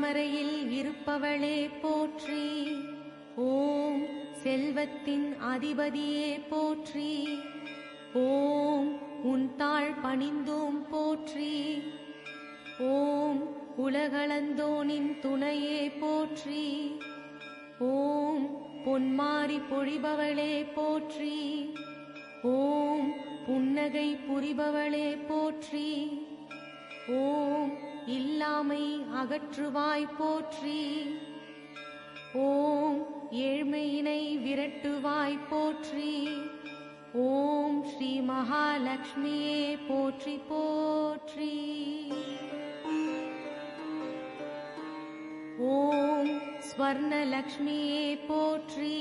கருவறையில் இருப்பவளே போற்றி. ஓம் செல்வத்தின் அதிபதியே போற்றி. ஓம் உன் தாழ் பணிந்தோம் போற்றி. ஓம் உலகளந்தோனின் துணையே போற்றி. ஓம் பொன்மாரி பொழிபவளே போற்றி. ஓம் புன்னகை புரிபவளே போற்றி. ஓம் இல்லாமை அகற்றுவாய் போற்றி. ஓம் ஏழ்மையினை விரட்டுவாய் போற்றி. ஓம் ஸ்ரீ மகாலட்சுமியே போற்றி போற்றி. ஓம் ஸ்வர்ணலக்ஷ்மியே போற்றி.